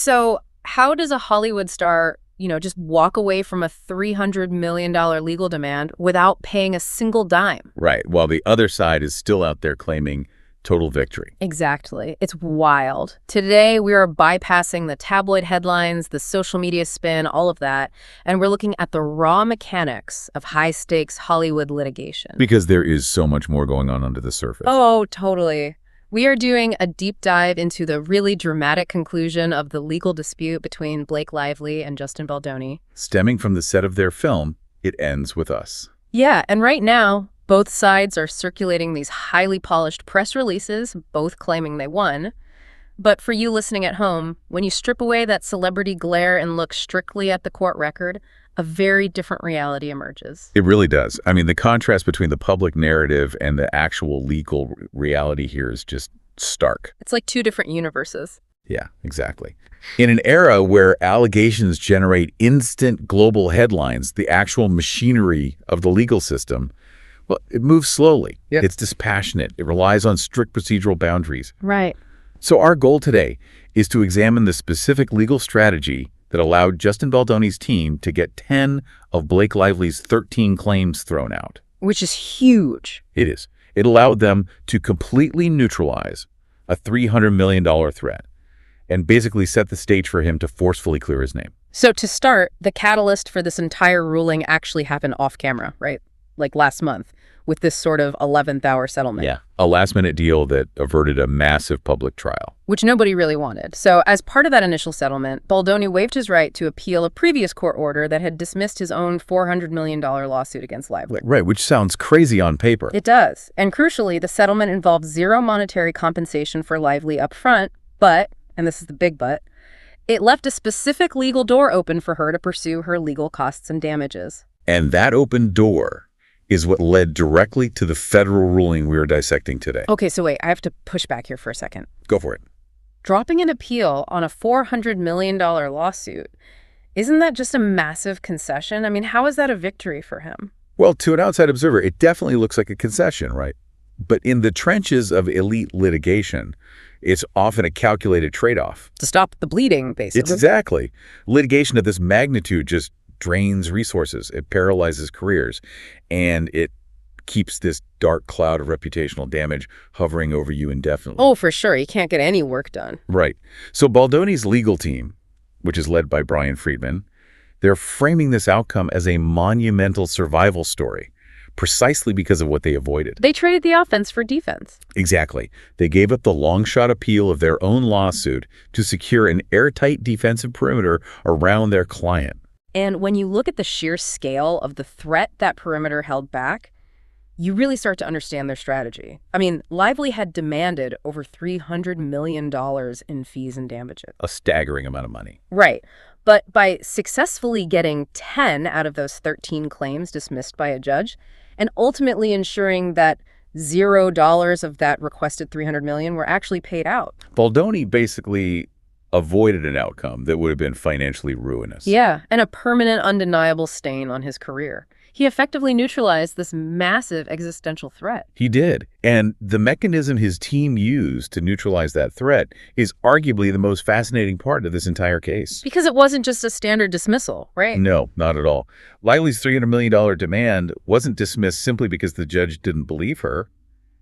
So how does a Hollywood star, just walk away from a $300 million legal demand without paying a single dime? Right, while the other side is still out there claiming total victory. Exactly. It's wild. Today, we are bypassing the tabloid headlines, the social media spin, all of that, and we're looking at the raw mechanics of high-stakes Hollywood litigation. Because there is so much more going on under the surface. Oh, totally. We are doing a deep dive into the really dramatic conclusion of the legal dispute between Blake Lively and Justin Baldoni. Stemming from the set of their film, It Ends With Us. Yeah, and right now, both sides are circulating these highly polished press releases, both claiming they won. But for you listening at home, when you strip away that celebrity glare and look strictly at the court record, a very different reality emerges. It really does. I mean, the contrast between the public narrative and the actual legal reality here is just stark. It's like two different universes. Yeah, exactly. In an era where allegations generate instant global headlines, the actual machinery of the legal system, well, it moves slowly. Yep. It's dispassionate. It relies on strict procedural boundaries. Right. So our goal today is to examine the specific legal strategy that allowed Justin Baldoni's team to get 10 of Blake Lively's 13 claims thrown out. Which is huge. It is. It allowed them to completely neutralize a $300 million threat and basically set the stage for him to forcefully clear his name. So to start, the catalyst for this entire ruling actually happened off camera, right? Like last month, with this sort of 11th hour settlement. Yeah, a last-minute deal that averted a massive public trial. Which nobody really wanted. So as part of that initial settlement, Baldoni waived his right to appeal a previous court order that had dismissed his own $400 million lawsuit against Lively. Right, which sounds crazy on paper. It does. And crucially, the settlement involved zero monetary compensation for Lively up front, but, and this is the big but, it left a specific legal door open for her to pursue her legal costs and damages. And that open door is what led directly to the federal ruling we are dissecting today. Okay, so wait, I have to push back here for a second. Go for it. Dropping an appeal on a $400 million lawsuit, isn't that just a massive concession? I mean, how is that a victory for him? Well, to an outside observer, it definitely looks like a concession, right? But in the trenches of elite litigation, it's often a calculated trade-off. To stop the bleeding, basically. It's exactly. Litigation of this magnitude just drains resources, it paralyzes careers, and it keeps this dark cloud of reputational damage hovering over you indefinitely. Oh, for sure. You can't get any work done. Right. So Baldoni's legal team, which is led by Brian Friedman, they're framing this outcome as a monumental survival story, precisely because of what they avoided. They traded the offense for defense. Exactly. They gave up the long-shot appeal of their own lawsuit to secure an airtight defensive perimeter around their client. And when you look at the sheer scale of the threat that perimeter held back, you really start to understand their strategy. I mean, Lively had demanded over $300 million in fees and damages. A staggering amount of money. Right. But by successfully getting 10 out of those 13 claims dismissed by a judge, and ultimately ensuring that $0 of that requested $300 million were actually paid out. Baldoni basically avoided an outcome that would have been financially ruinous. Yeah, and a permanent, undeniable stain on his career. He effectively neutralized this massive existential threat. He did. And the mechanism his team used to neutralize that threat is arguably the most fascinating part of this entire case. Because it wasn't just a standard dismissal, right? No, not at all. Lively's $300 million demand wasn't dismissed simply because the judge didn't believe her.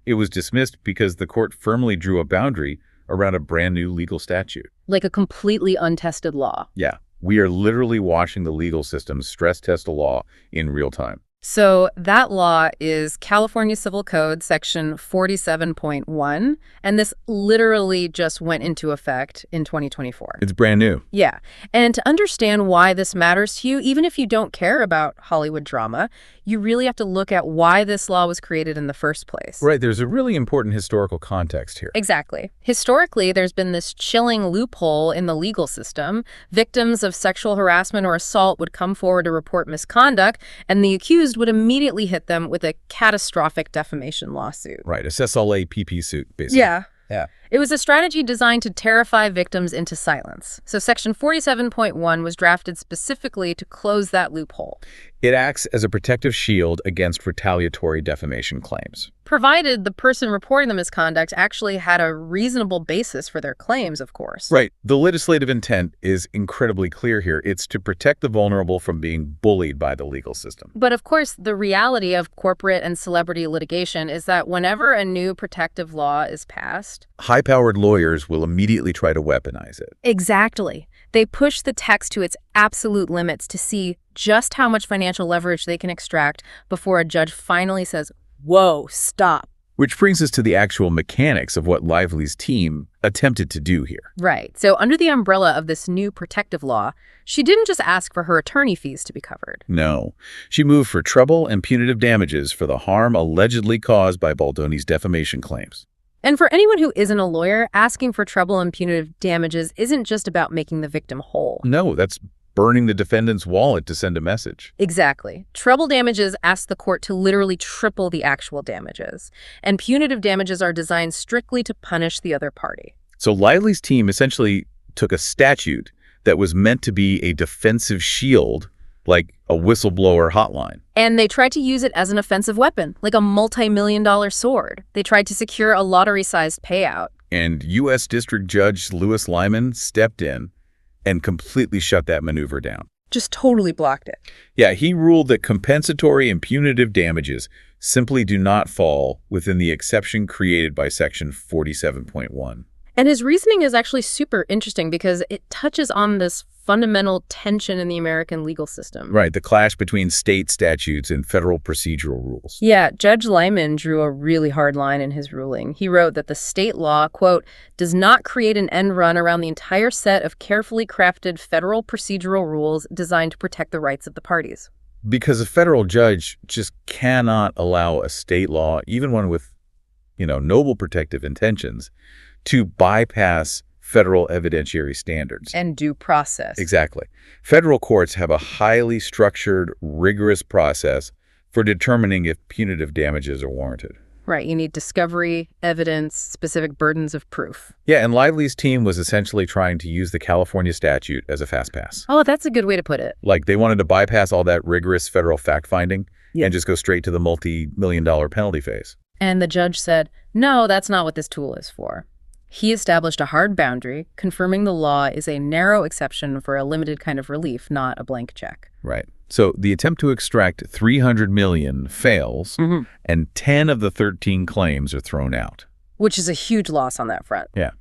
It was dismissed because the court firmly drew a boundary around a brand new legal statute. Like a completely untested law. Yeah. We are literally watching the legal system stress test a law in real time. So that law is California Civil Code Section 47.1, and this literally just went into effect in 2024. It's brand new. Yeah. And to understand why this matters to you, even if you don't care about Hollywood drama, you really have to look at why this law was created in the first place. Right. There's a really important historical context here. Exactly. Historically, there's been this chilling loophole in the legal system. Victims of sexual harassment or assault would come forward to report misconduct, and the accused would immediately hit them with a catastrophic defamation lawsuit. Right. A CSLA PP suit, basically. Yeah. Yeah. It was a strategy designed to terrify victims into silence. So Section 47.1 was drafted specifically to close that loophole. It acts as a protective shield against retaliatory defamation claims. Provided the person reporting the misconduct actually had a reasonable basis for their claims, of course. Right. The legislative intent is incredibly clear here. It's to protect the vulnerable from being bullied by the legal system. But of course, the reality of corporate and celebrity litigation is that whenever a new protective law is passed, High-powered lawyers will immediately try to weaponize it. exactly. They push the text to its absolute limits to see just how much financial leverage they can extract before a judge finally says, "Whoa, stop." Which brings us to the actual mechanics of what Lively's team attempted to do here. Right. So under the umbrella of this new protective law, she didn't just ask for her attorney fees to be covered. No. She moved for treble and punitive damages for the harm allegedly caused by Baldoni's defamation claims. And for anyone who isn't a lawyer, asking for treble and punitive damages isn't just about making the victim whole. No, that's burning the defendant's wallet to send a message. Exactly. Treble damages ask the court to literally triple the actual damages, and punitive damages are designed strictly to punish the other party. So Lively's team essentially took a statute that was meant to be a defensive shield, like a whistleblower hotline. And they tried to use it as an offensive weapon, like a multi-million-dollar sword. They tried to secure a lottery-sized payout. And U.S. District Judge Louis Lyman stepped in and completely shut that maneuver down. Just totally blocked it. Yeah, he ruled that compensatory and punitive damages simply do not fall within the exception created by Section 47.1. And his reasoning is actually super interesting because it touches on this fundamental tension in the American legal system. Right, the clash between state statutes and federal procedural rules. Yeah, Judge Lyman drew a really hard line in his ruling. He wrote that the state law, quote, does not create an end run around the entire set of carefully crafted federal procedural rules designed to protect the rights of the parties. Because a federal judge just cannot allow a state law, even one with, noble protective intentions, to bypass federal evidentiary standards. And due process. Exactly. Federal courts have a highly structured, rigorous process for determining if punitive damages are warranted. Right. You need discovery, evidence, specific burdens of proof. Yeah, and Lively's team was essentially trying to use the California statute as a fast pass. Oh, that's a good way to put it. Like they wanted to bypass all that rigorous federal fact-finding Yeah. and just go straight to the multi-million-dollar penalty phase. And the judge said, no, that's not what this tool is for. He established a hard boundary, confirming the law is a narrow exception for a limited kind of relief, not a blank check. Right. So the attempt to extract $300 million fails, and 10 of the 13 claims are thrown out. Which is a huge loss on that front. Yeah.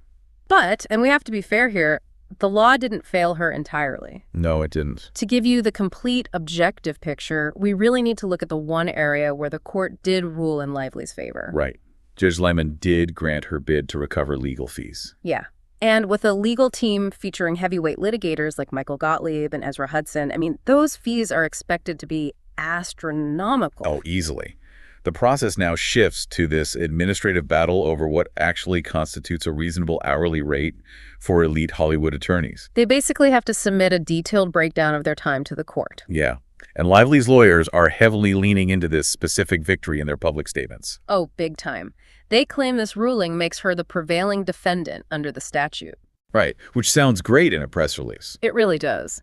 But, and we have to be fair here, the law didn't fail her entirely. No, it didn't. To give you the complete objective picture, we really need to look at the one area where the court did rule in Lively's favor. Right. Judge Lyman did grant her bid to recover legal fees. Yeah. And with a legal team featuring heavyweight litigators like Michael Gottlieb and Ezra Hudson, those fees are expected to be astronomical. Oh, easily. The process now shifts to this administrative battle over what actually constitutes a reasonable hourly rate for elite Hollywood attorneys. They basically have to submit a detailed breakdown of their time to the court. Yeah. And Lively's lawyers are heavily leaning into this specific victory in their public statements. Oh, big time. They claim this ruling makes her the prevailing defendant under the statute. Right, which sounds great in a press release. It really does.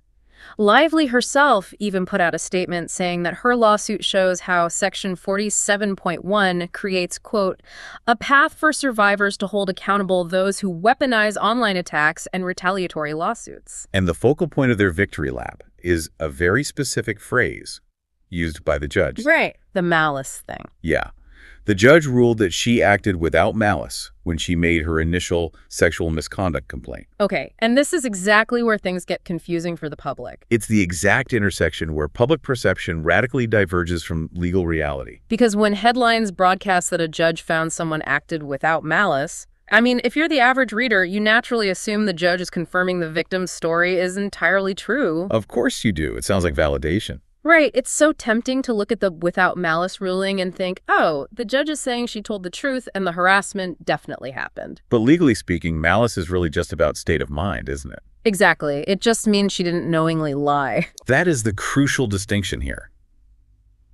Lively herself even put out a statement saying that her lawsuit shows how Section 47.1 creates, quote, a path for survivors to hold accountable those who weaponize online attacks and retaliatory lawsuits. And the focal point of their victory lap is a very specific phrase used by the judge. Right. The malice thing. Yeah. The judge ruled that she acted without malice when she made her initial sexual misconduct complaint. Okay, and this is exactly where things get confusing for the public. It's the exact intersection where public perception radically diverges from legal reality. Because when headlines broadcast that a judge found someone acted without malice, if you're the average reader, you naturally assume the judge is confirming the victim's story is entirely true. Of course you do. It sounds like validation. Right. It's so tempting to look at the without malice ruling and think, oh, the judge is saying she told the truth and the harassment definitely happened. But legally speaking, malice is really just about state of mind, isn't it? Exactly. It just means she didn't knowingly lie. That is the crucial distinction here.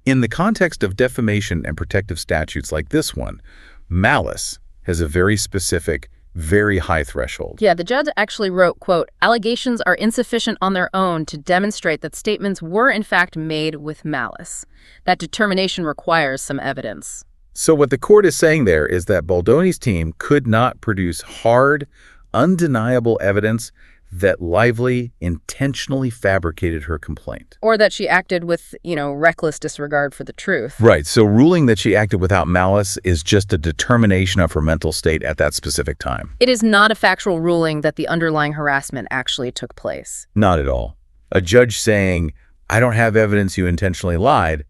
In the context of defamation and protective statutes like this one, malice has a very specific Very high threshold. Yeah, the judge actually wrote, quote, "Allegations are insufficient on their own to demonstrate that statements were in fact made with malice. That determination requires some evidence." So what the court is saying there is that Baldoni's team could not produce hard, undeniable evidence that Lively intentionally fabricated her complaint. Or that she acted with, reckless disregard for the truth. Right, so ruling that she acted without malice is just a determination of her mental state at that specific time. It is not a factual ruling that the underlying harassment actually took place. Not at all. A judge saying, "I don't have evidence you intentionally lied,"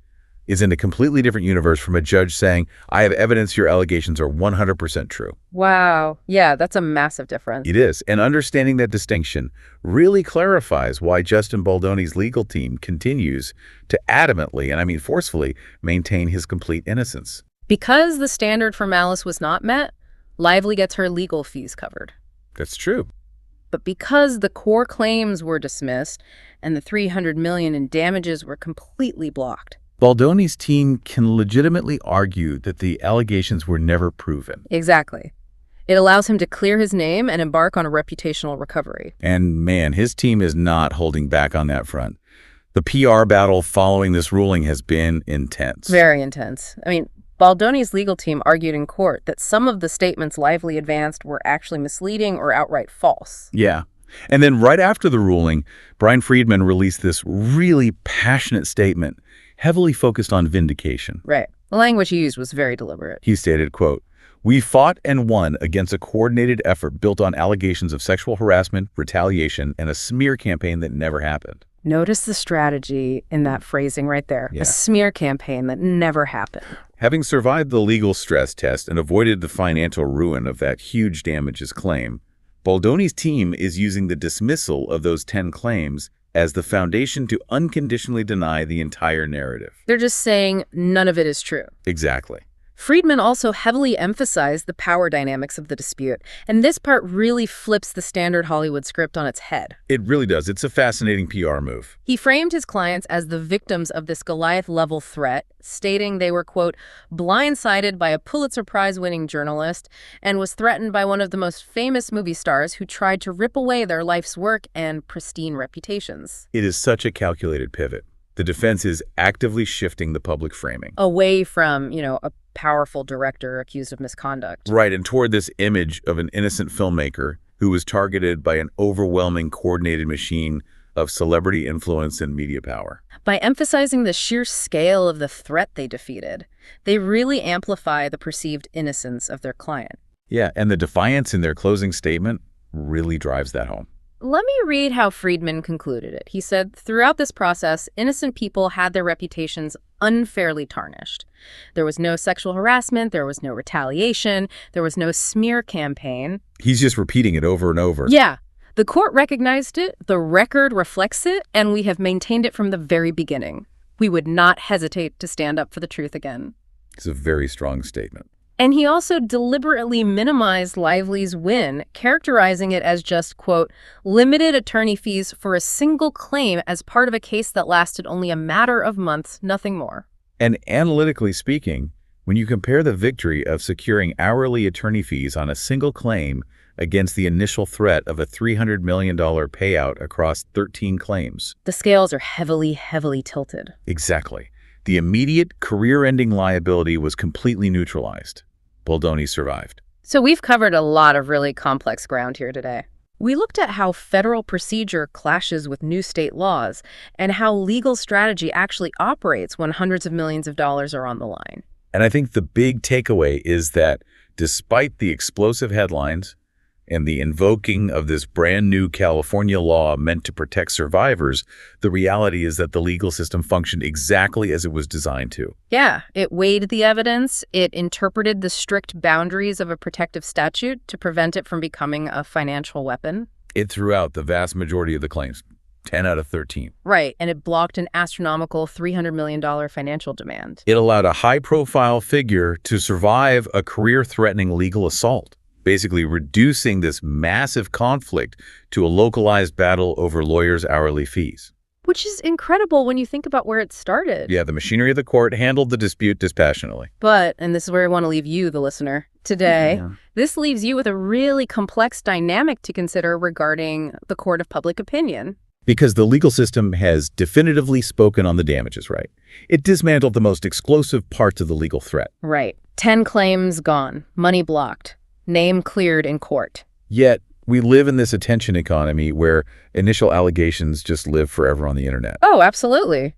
is in a completely different universe from a judge saying, "I have evidence your allegations are 100% true." Wow. Yeah, that's a massive difference. It is, and understanding that distinction really clarifies why Justin Baldoni's legal team continues to adamantly, and I mean forcefully, maintain his complete innocence. Because the standard for malice was not met, Lively gets her legal fees covered. That's true. But because the core claims were dismissed and the $300 million in damages were completely blocked, Baldoni's team can legitimately argue that the allegations were never proven. Exactly. It allows him to clear his name and embark on a reputational recovery. And man, his team is not holding back on that front. The PR battle following this ruling has been intense. Very intense. I mean, Baldoni's legal team argued in court that some of the statements Lively advanced were actually misleading or outright false. Yeah. And then right after the ruling, Brian Friedman released this really passionate statement, heavily focused on vindication. Right. The language he used was very deliberate. He stated, quote, "We fought and won against a coordinated effort built on allegations of sexual harassment, retaliation, and a smear campaign that never happened." Notice the strategy in that phrasing right there. Yeah. A smear campaign that never happened. Having survived the legal stress test and avoided the financial ruin of that huge damages claim, Baldoni's team is using the dismissal of those 10 claims as the foundation to unconditionally deny the entire narrative. They're just saying none of it is true. Exactly. Friedman also heavily emphasized the power dynamics of the dispute, and this part really flips the standard Hollywood script on its head. It really does. It's a fascinating PR move. He framed his clients as the victims of this Goliath-level threat, stating they were, quote, "blindsided by a Pulitzer Prize-winning journalist and was threatened by one of the most famous movie stars who tried to rip away their life's work and pristine reputations." It is such a calculated pivot. The defense is actively shifting the public framing. Away from, a powerful director accused of misconduct. Right, and toward this image of an innocent filmmaker who was targeted by an overwhelming coordinated machine of celebrity influence and media power. By emphasizing the sheer scale of the threat they defeated, they really amplify the perceived innocence of their client. Yeah, and the defiance in their closing statement really drives that home. Let me read how Friedman concluded it. He said, "Throughout this process, innocent people had their reputations unfairly tarnished. There was no sexual harassment, there was no retaliation, there was no smear campaign." He's just repeating it over and over. Yeah. The court recognized it, the record reflects it, and we have maintained it from the very beginning. We would not hesitate to stand up for the truth again. It's a very strong statement. And he also deliberately minimized Lively's win, characterizing it as just, quote, "limited attorney fees for a single claim as part of a case that lasted only a matter of months, nothing more." And analytically speaking, when you compare the victory of securing hourly attorney fees on a single claim against the initial threat of a $300 million payout across 13 claims. The scales are heavily, heavily tilted. Exactly. The immediate career-ending liability was completely neutralized. Baldoni survived. So we've covered a lot of really complex ground here today. We looked at how federal procedure clashes with new state laws and how legal strategy actually operates when hundreds of millions of dollars are on the line. And I think the big takeaway is that despite the explosive headlines and the invoking of this brand new California law meant to protect survivors, the reality is that the legal system functioned exactly as it was designed to. Yeah, it weighed the evidence, it interpreted the strict boundaries of a protective statute to prevent it from becoming a financial weapon. It threw out the vast majority of the claims, 10 out of 13. Right, and it blocked an astronomical $300 million financial demand. It allowed a high-profile figure to survive a career-threatening legal assault, basically reducing this massive conflict to a localized battle over lawyers' hourly fees. Which is incredible when you think about where it started. Yeah, the machinery of the court handled the dispute dispassionately. But, and this is where I want to leave you, the listener, today, Yeah. this leaves you with a really complex dynamic to consider regarding the court of public opinion. Because the legal system has definitively spoken on the damages right. It dismantled the most explosive parts of the legal threat. Right. 10 claims gone, money blocked, name cleared in court. Yet, we live in this attention economy where initial allegations just live forever on the internet. Oh, absolutely.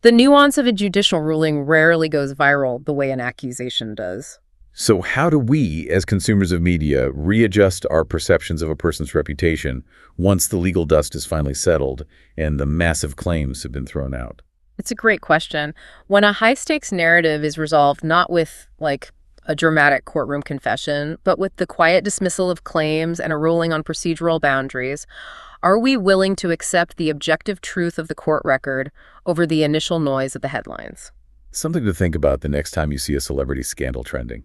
The nuance of a judicial ruling rarely goes viral the way an accusation does. So how do we, as consumers of media, readjust our perceptions of a person's reputation once the legal dust is finally settled and the massive claims have been thrown out? It's a great question. When a high-stakes narrative is resolved not with, like, a dramatic courtroom confession, but with the quiet dismissal of claims and a ruling on procedural boundaries, are we willing to accept the objective truth of the court record over the initial noise of the headlines? Something to think about the next time you see a celebrity scandal trending.